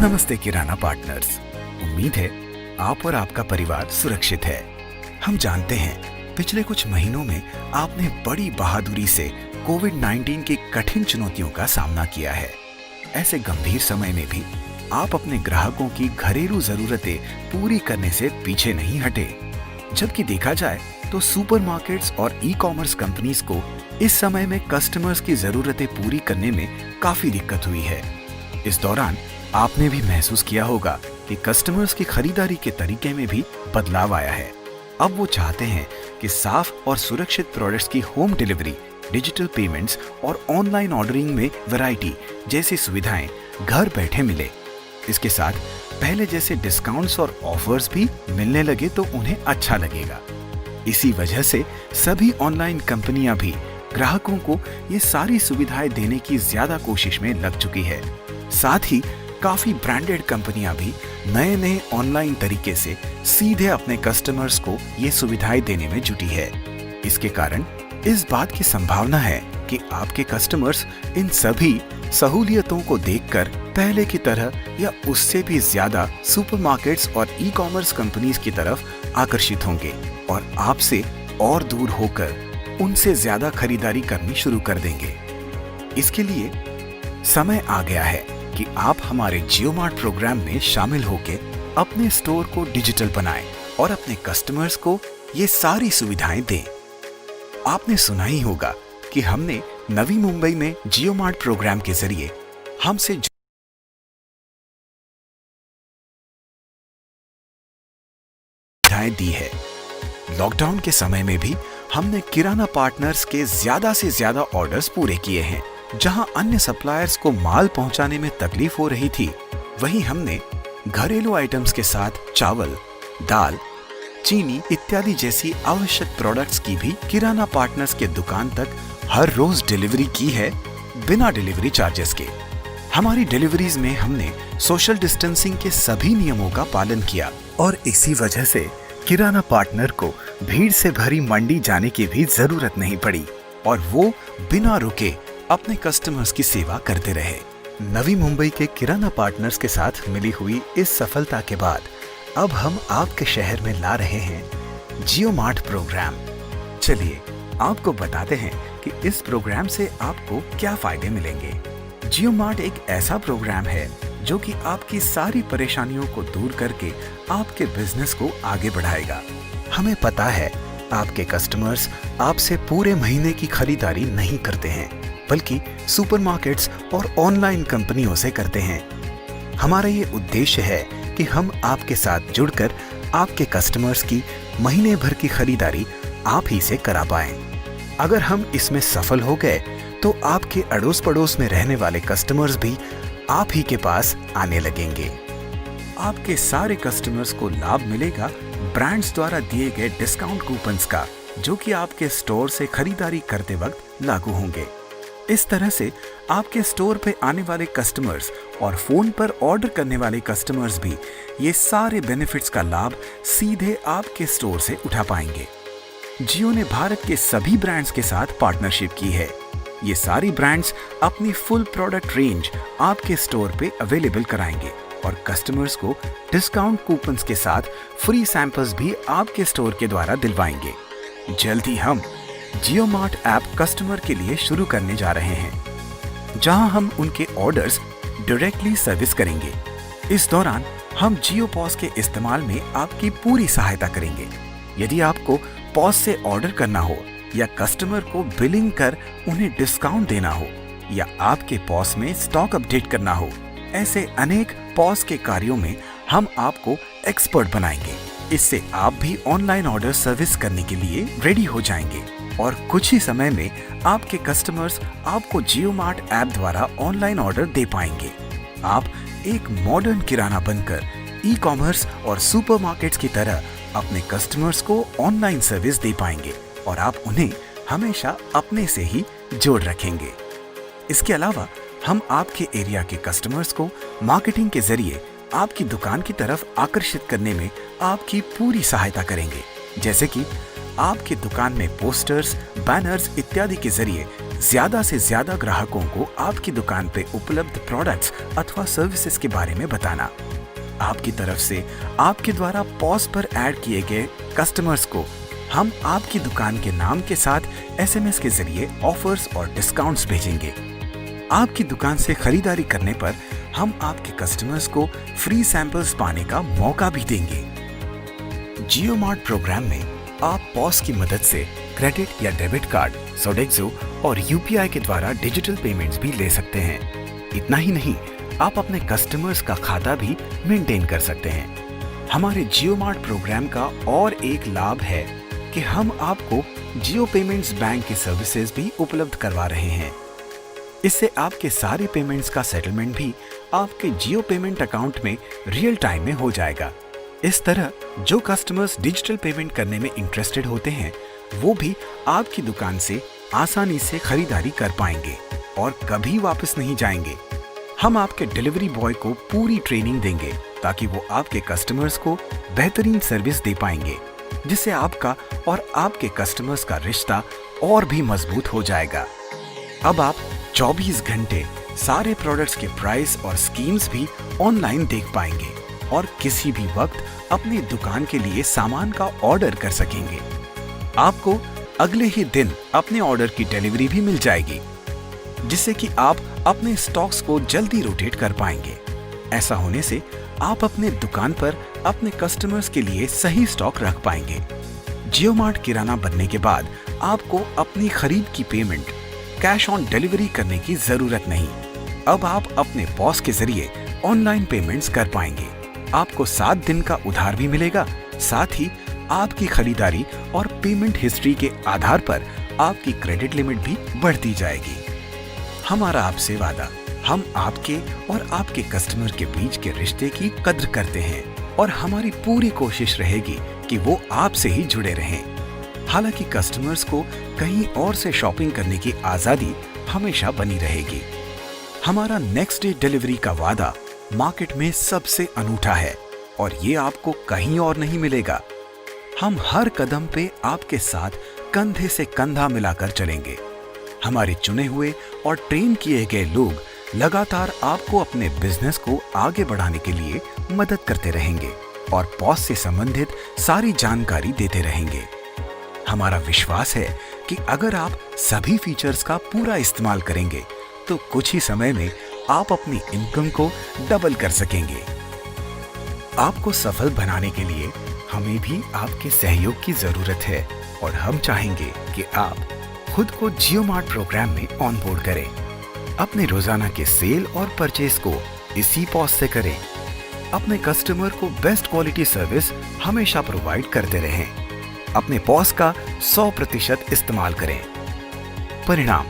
नमस्ते किराना पार्टनर्स। उम्मीद है आप और आपका परिवार सुरक्षित है। हम जानते हैं पिछले कुछ महीनों में आपने बड़ी बहादुरी से कोविड-19 की कठिन चुनौतियों का सामना किया है। ऐसे गंभीर समय में भी आप अपने ग्राहकों की घरेलू जरूरतें पूरी करने से पीछे नहीं हटे। जबकि देखा जाए तो सुपरमार्केट्स और ई-कॉमर्स कंपनीज को इस समय में कस्टमर्स की जरूरतें पूरी करने में काफी दिक्कत हुई है। इस दौरान आपने भी महसूस किया होगा कि कस्टमर्स की खरीदारी के तरीके में भी बदलाव आया है। अब वो चाहते हैं कि साफ और सुरक्षित प्रोडक्ट्स की होम डिलीवरी, डिजिटल पेमेंट्स और ऑनलाइन ऑर्डरिंग में वैरायटी जैसी सुविधाएं घर बैठे मिले। इसके साथ पहले जैसे डिस्काउंट्स और ऑफर्स भी मिलने लगे तो उन्हें अच्छा लगेगा। इसी वजह से सभी ऑनलाइन कंपनियां भी ग्राहकों को ये सारी सुविधाएं देने की ज्यादा कोशिश में लग चुकी है। साथ ही काफी ब्रांडेड कंपनियां भी नए ऑनलाइन तरीके से सीधे अपने कस्टमर्स को ये सुविधाएं देने में जुटी है। इसके कारण इस बात की संभावना है कि आपके कस्टमर्स इन सभी सहूलियतों को देखकर पहले की तरह या उससे भी ज्यादा सुपरमार्केट्स और ई-कॉमर्स कंपनीज की तरफ आकर्षित होंगे और आपसे और दूर होकर उनसे ज्यादा खरीदारी करनी शुरू कर देंगे। इसके लिए समय आ गया है कि आप हमारे जियो मार्ट प्रोग्राम में शामिल होके अपने स्टोर को डिजिटल बनाएं और अपने कस्टमर्स को ये सारी सुविधाएं दें। आपने सुना ही होगा कि हमने नवी मुंबई में जियो मार्ट प्रोग्राम के जरिए हमसे सुविधाएं दी है। लॉकडाउन के समय में भी हमने किराना पार्टनर्स के ज्यादा से ज्यादा ऑर्डर्स पूरे किए हैं। जहां अन्य सप्लायर्स को माल पहुंचाने में तकलीफ हो रही थी, वहीं हमने घरेलू आइटम्स के साथ चावल, दाल, चीनी इत्यादि जैसी आवश्यक प्रोडक्ट्स की भी किराना पार्टनर्स के दुकान तक हर रोज डिलीवरी की है, बिना डिलीवरी चार्जेस के। हमारी डिलीवरीज में हमने सोशल डिस्टेंसिंग के सभी नियमों का पालन किया और इसी वजह से किराना पार्टनर को भीड़ से भरी मंडी जाने की भी जरूरत नहीं पड़ी और वो बिना रुके अपने कस्टमर्स की सेवा करते रहे। नवी मुंबई के किराना पार्टनर्स के साथ मिली हुई इस सफलता के बाद अब हम आपके शहर में ला रहे हैं जियो मार्ट प्रोग्राम। चलिए आपको बताते हैं कि इस प्रोग्राम से आपको क्या फायदे मिलेंगे। जियो मार्ट एक ऐसा प्रोग्राम है जो कि आपकी सारी परेशानियों को दूर करके आपके बिजनेस को आगे बढ़ाएगा। हमें पता है आपके कस्टमर्स आपसे पूरे महीने की खरीदारी नहीं करते हैं, बल्कि सुपरमार्केट्स और ऑनलाइन कंपनियों से करते हैं। हमारा ये उद्देश्य है कि हम आपके साथ जुड़कर आपके कस्टमर्स की महीने भर की खरीदारी आप ही से करा पाएं। अगर हम इसमें सफल हो गए तो आपके अड़ोस पड़ोस में रहने वाले कस्टमर्स भी आप ही के पास आने लगेंगे। आपके सारे कस्टमर्स को लाभ मिलेगा ब्रांड्स द्वारा दिए गए डिस्काउंट कूपन्स का, जो कि आपके स्टोर से खरीदारी करते वक्त लागू होंगे। इस तरह से आपके स्टोर पे आने वाले कस्टमर्स और फोन पर ऑर्डर करने वाले कस्टमर्स भी ये सारे बेनिफिट्स का लाभ सीधे आपके स्टोर से उठा पाएंगे। जियो ने भारत के सभी ब्रांड्स के साथ पार्टनरशिप की है। ये सारी ब्रांड्स अपनी फुल प्रोडक्ट रेंज आपके स्टोर पे अवेलेबल कराएंगे और कस्टमर्स को डिस्काउंट कूपन्स के साथ फ्री सैंपल्स भी आपके स्टोर के द्वारा दिलवाएंगे। जल्द ही हम जियो मार्ट ऐप कस्टमर के लिए शुरू करने जा रहे हैं, जहां हम उनके ऑर्डर्स डायरेक्टली सर्विस करेंगे। इस दौरान हम जियो पॉस के इस्तेमाल में आपकी पूरी सहायता करेंगे। यदि आपको पॉस से ऑर्डर करना हो या कस्टमर को बिलिंग कर उन्हें डिस्काउंट देना हो या आपके पॉस में स्टॉक अपडेट करना हो, ऐसे अनेक पॉस के कार्यों में हम आपको एक्सपर्ट बनाएंगे। इससे आप भी ऑनलाइन ऑर्डर सर्विस करने के लिए रेडी हो जाएंगे और कुछ ही समय में आपके कस्टमर्स आपको जियो मार्ट ऐप द्वारा ऑनलाइन ऑर्डर दे पाएंगे। आप एक मॉडर्न किराना बनकर ई-कॉमर्स और सुपरमार्केट्स की तरह अपने कस्टमर्स को ऑनलाइन सर्विस दे पाएंगे और आप उन्हें हमेशा अपने से ही जोड़ रखेंगे। इसके अलावा हम आपके एरिया के कस्टमर्स को मार्केटिंग के जरिए आपकी दुकान की तरफ आकर्षित करने में आपकी पूरी सहायता करेंगे, जैसे कि आपकी दुकान में पोस्टर्स, बैनर्स इत्यादि के जरिए ज्यादा से ज्यादा ग्राहकों को आपकी दुकान पे उपलब्ध प्रोडक्ट्स अथवा सर्विसेज के बारे में बताना, आपकी तरफ से आपके द्वारा पॉज पर ऐड किए गए कस्टमर्स को हम आपकी दुकान के नाम के साथ SMS के जरिए ऑफर्स और डिस्काउंट्स भेजेंगे। आपकी दुकान से खरीदारी करने पर हम आपके कस्टमर्स को फ्री सैंपल्स पाने का मौका भी देंगे। जियो मार्ट प्रोग्राम में आप पॉज की मदद से क्रेडिट या डेबिट कार्ड, सोडेक्सो और UPI के द्वारा डिजिटल पेमेंट्स भी ले सकते हैं। इतना ही नहीं, आप अपने कस्टमर्स का खाता भी मेंटेन कर सकते हैं। हमारे जियो मार्ट प्रोग्राम का और एक लाभ है कि हम आपको जियो पेमेंट्स बैंक की सर्विसेज भी उपलब्ध करवा रहे हैं। इससे आपके सारे पेमेंट्स का सेटलमेंट भी आपके जियो पेमेंट अकाउंट में रियल टाइम में हो जाएगा। इस तरह जो कस्टमर्स डिजिटल पेमेंट करने में इंटरेस्टेड होते हैं वो भी आपकी दुकान से आसानी से खरीदारी कर पाएंगे और कभी वापस नहीं जाएंगे। हम आपके डिलीवरी बॉय को पूरी ट्रेनिंग देंगे ताकि वो आपके कस्टमर्स को बेहतरीन सर्विस दे पाएंगे, जिससे आपका और आपके कस्टमर्स का रिश्ता और भी मजबूत हो जाएगा। अब आप 24 घंटे सारे प्रोडक्ट्स के प्राइस और स्कीम्स भी ऑनलाइन देख पाएंगे और किसी भी वक्त अपनी दुकान के लिए सामान का ऑर्डर कर सकेंगे। आपको अगले ही दिन अपने ऑर्डर की डिलीवरी भी मिल जाएगी, जिससे कि आप अपने स्टॉक्स को जल्दी रोटेट कर पाएंगे। ऐसा होने से आप अपने दुकान पर अपने कस्टमर्स के लिए सही स्टॉक रख पाएंगे। जियो मार्ट किराना बनने के बाद आपको अपनी खरीद की पेमेंट कैश ऑन डिलीवरी करने की जरूरत नहीं। अब आप अपने पॉस के जरिए ऑनलाइन पेमेंट्स कर पाएंगे। आपको 7 दिन का उधार भी मिलेगा। साथ ही आपकी खरीदारी और पेमेंट हिस्ट्री के आधार पर आपकी क्रेडिट लिमिट भी बढ़ती जाएगी। हमारा आपसे वादा, हम आपके और आपके कस्टमर के बीच के रिश्ते की कद्र करते हैं और हमारी पूरी कोशिश रहेगी कि वो आपसे ही जुड़े रहें। हालांकि कस्टमर्स को कहीं और से शॉपिंग करने की आजादी हमेशा बनी रहेगी। हमारा नेक्स्ट डे डिलीवरी का वादा मार्केट में सबसे अनूठा है और ये आपको कहीं और नहीं मिलेगा। हम हर कदम पे आपके साथ कंधे से कंधा मिलाकर चलेंगे। हमारे चुने हुए और ट्रेन किए गए लोग लगातार आपको अपने बिजनेस को आगे बढ़ाने के लिए मदद करते रहेंगे और पॉस से संबंधित सारी जानकारी देते रहेंगे। हमारा विश्वास है कि अगर आप सभी फीचर्स का पूरा इस्तेमाल करेंगे तो कुछ ही समय में आप अपनी इनकम को डबल कर सकेंगे। आपको सफल बनाने के लिए हमें भी आपके सहयोग की जरूरत है और हम चाहेंगे कि आप खुद को जियो मार्ट प्रोग्राम में ऑन बोर्ड करें। अपने रोजाना के सेल और परचेज को इसी पॉस से करें। अपने कस्टमर को बेस्ट क्वालिटी सर्विस हमेशा प्रोवाइड करते रहें। अपने पॉस का 100% इस्तेमाल करें। परिणाम,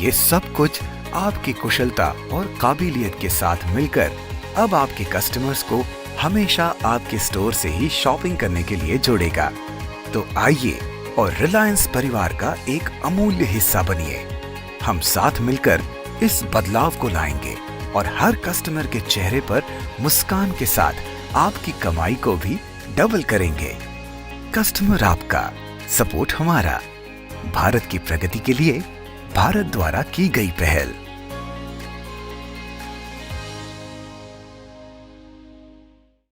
ये सब कुछ आपकी कुशलता और काबिलियत के साथ मिलकर अब आपके कस्टमर्स को हमेशा आपके स्टोर से ही शॉपिंग करने के लिए जोड़ेगा। तो आइए और रिलायंस परिवार का एक अमूल्य हिस्सा बनिए। हम साथ मिलकर इस बदलाव को लाएंगे और हर कस्टमर के चेहरे पर मुस्कान के साथ आपकी कमाई को भी डबल करेंगे। कस्टमर आपका, सपोर्ट हमारा। भारत की प्रगति के लिए भारत द्वारा की गई पहल।